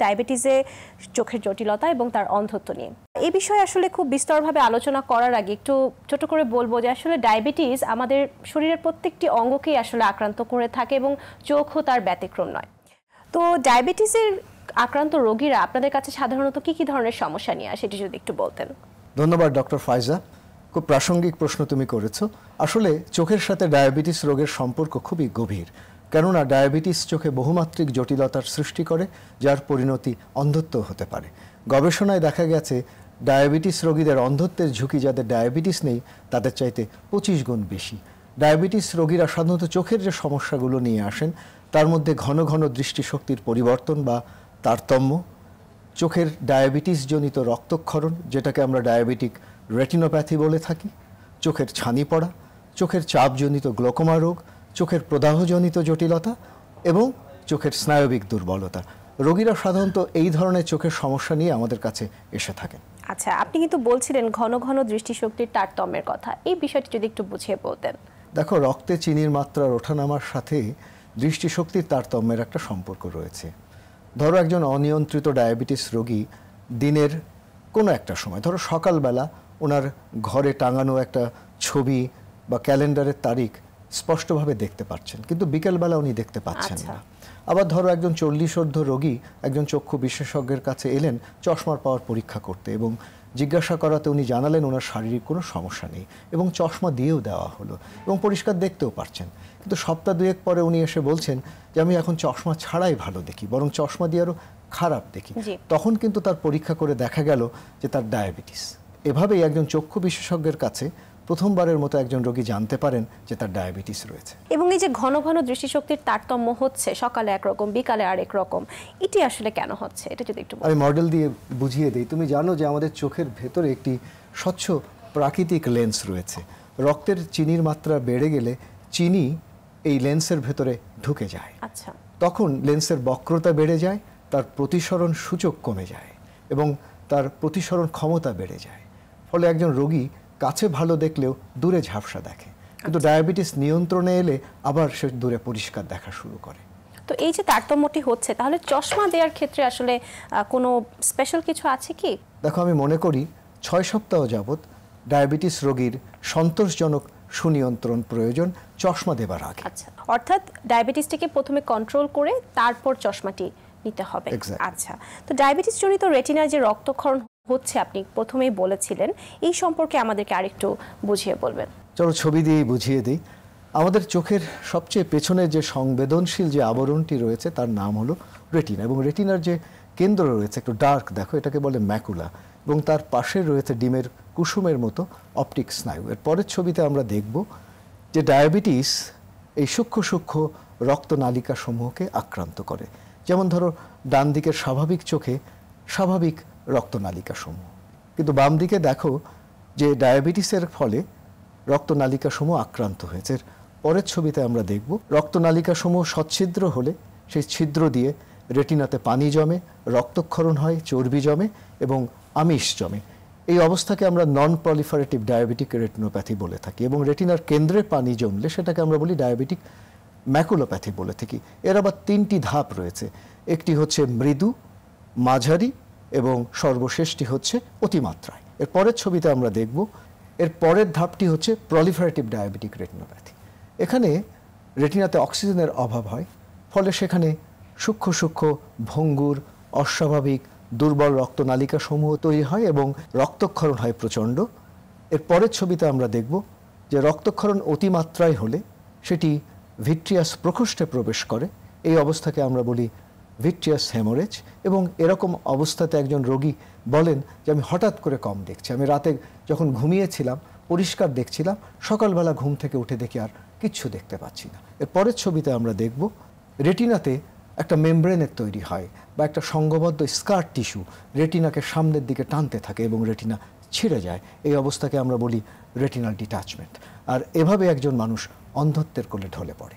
ডায়াবেটিসে চোখের জটিলতা এবং তার অন্ধত্ব নিয়ে। এই বিষয়ে আসলে খুব বিস্তরভাবে আলোচনা করার আগে একটু ছোট করে বলবো যে আসলে ডায়াবেটিস আমাদের শরীরের প্রত্যেকটি অঙ্গকেই আসলে আক্রান্ত করে থাকে এবং চোখও তার ব্যতিক্রম নয়। তো ডায়াবেটিসের আক্রান্ত রোগীরা আপনাদের কাছে সাধারণত কি কি ধরনের সমস্যা নিয়ে আসে, এটি যদি একটু বলতেন। ধন্যবাদ ডক্টর ফাইজা, খুব প্রাসঙ্গিক প্রশ্ন তুমি করেছো। আসলে চোখের সাথে ডায়াবেটিস রোগের সম্পর্ক খুবই গভীর, কেননা ডায়াবেটিস চোখে বহুমাত্রিক জটিলতার সৃষ্টি করে, যার পরিণতি অন্ধত্ব হতে পারে। গবেষণায় দেখা গেছে ডায়াবেটিস রোগীদের অন্ধত্বের ঝুঁকি যাদের ডায়াবেটিস নেই তাদের চাইতে 25 গুণ বেশি। ডায়াবেটিস রোগীরা সাধারণত চোখের যে সমস্যাগুলো নিয়ে আসেন তার মধ্যে ঘন ঘন দৃষ্টিশক্তির পরিবর্তন বা তারতম্য, চোখের ডায়াবেটিসজনিত রক্তক্ষরণ যেটাকে আমরা ডায়াবেটিক রেটিনোপ্যাথি বলে থাকি, চোখের ছানি পড়া, চোখের চাপজনিত গ্লোকোমা রোগ, চোখের প্রদাহজনিত জটিলতা এবং চোখের স্নায়বিক দুর্বলতা। রোগীরা সাধারণত এই ধরনের চোখের সমস্যা নিয়ে আমাদের কাছে এসে থাকেন। আচ্ছা, আপনি কিন্তু বলছিলেন ঘন ঘন দৃষ্টিশক্তির তারতম্যের কথা, এই বিষয়টি যদি একটু বুঝিয়ে বলতেন। দেখো, রক্তে চিনির মাত্রার ওঠানামার সাথে দৃষ্টিশক্তির তারতম্যের একটা সম্পর্ক রয়েছে। ধরো একজন অনিয়ন্ত্রিত ডায়াবেটিস রোগী দিনের কোনো একটা সময়, ধরো সকালবেলা ওনার ঘরে টাঙানো একটা ছবি বা ক্যালেন্ডারের তারিখ স্পষ্টভাবে দেখতে পাচ্ছেন, কিন্তু বিকেলবেলা উনি দেখতে পাচ্ছেন না। আবার ধরো একজন 40 রোগী একজন চক্ষু বিশেষজ্ঞের কাছে এলেন চশমার পাওয়ার পরীক্ষা করতে এবং জিজ্ঞাসা করাতে উনি জানালেন ওনার শারীরিক কোনো সমস্যা নেই এবং চশমা দিয়েও দেওয়া হলো এবং পরিষ্কার দেখতেও পারছেন। কিন্তু সপ্তাহ দুয়েক পরে উনি এসে বলছেন যে আমি এখন চশমা ছাড়াই ভালো দেখি, বরং চশমা দিয়ে আরও খারাপ দেখি। তখন কিন্তু তার পরীক্ষা করে দেখা গেল যে তার ডায়াবেটিস। এভাবেই একজন চক্ষু বিশেষজ্ঞের কাছে প্রথমবারের মতো একজন রোগী জানতে পারেন যে তার ডায়াবেটিস রয়েছে। এবং এই যে ঘন ঘন দৃষ্টিশক্তির তারতম্য হচ্ছে, সকালে একরকম বিকালে আরেক রকম, এটি আসলে কেন হচ্ছে এটা যদি একটু আমি মডেল দিয়ে বুঝিয়ে দিই। তুমি জানো যে আমাদের চোখের ভেতরে একটি স্বচ্ছ প্রাকৃতিক লেন্স রয়েছে। রক্তের চিনির মাত্রা বেড়ে গেলে চিনি এই লেন্সের ভেতরে ঢুকে যায়। আচ্ছা, তখন লেন্সের বক্রতা বেড়ে যায়, তার প্রতিসরণ সূচক কমে যায় এবং তার প্রতিসরণ ক্ষমতা বেড়ে যায়। ফলে একজন রোগী কাছে ভালো দেখলেও দূরে ঝাপসা দেখে, কিন্তু ডায়াবেটিস নিয়ন্ত্রণে এলে আবার সে দূরে পরিষ্কার দেখা শুরু করে। তো এই যে তারতম্যটি হচ্ছে, তাহলে চশমা দেওয়ার ক্ষেত্রে আসলে কোনো স্পেশাল কিছু আছে কি? দেখো, আমি মনে করি 6 সপ্তাহ যাবৎ ডায়াবেটিস রোগীর সন্তোষজনক সুনিয়ন্ত্রণ প্রয়োজন চশমা দেবার আগে। আচ্ছা, অর্থাৎ ডায়াবেটিসটাকে প্রথমে কন্ট্রোল করে তারপর চশমাটি নিতে হবে। আচ্ছা, তো ডায়াবেটিস জনিত রেটিনার যে রক্তক্ষরণ হচ্ছে আপনি প্রথমেই বলেছিলেন, এই সম্পর্কে আমাদেরকে আরেকটু বুঝিয়ে বলবেন। চলো ছবি দিয়েই বুঝিয়ে দিই। আমাদের চোখের সবচেয়ে পেছনে যে সংবেদনশীল যে আবরণটি রয়েছে তার নাম হলো রেটিনা, এবং রেটিনার যে কেন্দ্র রয়েছে একটু ডার্ক, দেখো এটাকে বলে ম্যাকুলা, এবং তার পাশে রয়েছে ডিমের কুসুমের মতো অপটিক স্নায়ু। এর পরের ছবিতে আমরা দেখব যে ডায়াবেটিস এই সূক্ষ্ম সূক্ষ্ম রক্তনালিকা সমূহকে আক্রান্ত করে। যেমন ধরো ডান দিকের স্বাভাবিক চোখে স্বাভাবিক রক্তনালিকা সমূহ, কিন্তু বাম দিকে দেখো যে ডায়াবেটিসের ফলে রক্তনালিকা সমূহ আক্রান্ত হয়েছে। পরের ছবিতে আমরা দেখব রক্তনালিকা সমূহ সচ্ছিদ্র হলে সেই ছিদ্র দিয়ে রেটিনাতে পানি জমে, রক্তক্ষরণ হয়, চর্বি জমে এবং আমিষ জমে। এই অবস্থাকে আমরা নন প্রলিফারেটিভ ডায়াবেটিক রেটিনোপ্যাথি বলে থাকি, এবং রেটিনার কেন্দ্রে পানি জমলে সেটাকে আমরা বলি ডায়াবেটিক ম্যাকুলোপ্যাথি বলে থাকি। এর আবার 3টি ধাপ রয়েছে, একটি হচ্ছে মৃদু, মাঝারি এবং সর্বশেষটি হচ্ছে অতিমাত্রায়। এর পরের ছবিতে আমরা দেখব এর পরের ধাপটি হচ্ছে প্রলিফারেটিভ ডায়াবেটিক রেটিনোপ্যাথি। এখানে রেটিনাতে অক্সিজেনের অভাব হয়, ফলে সেখানে সূক্ষ্ম সূক্ষ্ম ভঙ্গুর, অস্বাভাবিক, দুর্বল রক্তনালিকা সমূহ তৈরি হয় এবং রক্তক্ষরণ হয় প্রচণ্ড। এর পরের ছবিতে আমরা দেখব যে রক্তক্ষরণ অতিমাত্রায় হলে সেটি ভিট্রিয়াস প্রকোষ্ঠে প্রবেশ করে। এই অবস্থাকে আমরা বলি ভিট্রিয়াস হেমোরেজ, এবং এরকম অবস্থাতে একজন রোগী বলেন যে আমি হঠাৎ করে কম দেখছি, আমি রাতে যখন ঘুমিয়েছিলাম পরিষ্কার দেখছিলাম, সকালবেলা ঘুম থেকে উঠে দেখি আর কিচ্ছু দেখতে পাচ্ছি না। এর পরের ছবিতে আমরা দেখব রেটিনাতে একটা মেমব্রেনের তৈরি হয় বা একটা সংঘবদ্ধ স্কার টিস্যু রেটিনাকে সামনের দিকে টানতে থাকে এবং রেটিনা ছিঁড়ে যায়। এই অবস্থাকে আমরা বলি রেটিনাল ডিটাচমেন্ট। আর এভাবে একজন মানুষ অন্ধত্বের কোলে ঢলে পড়ে।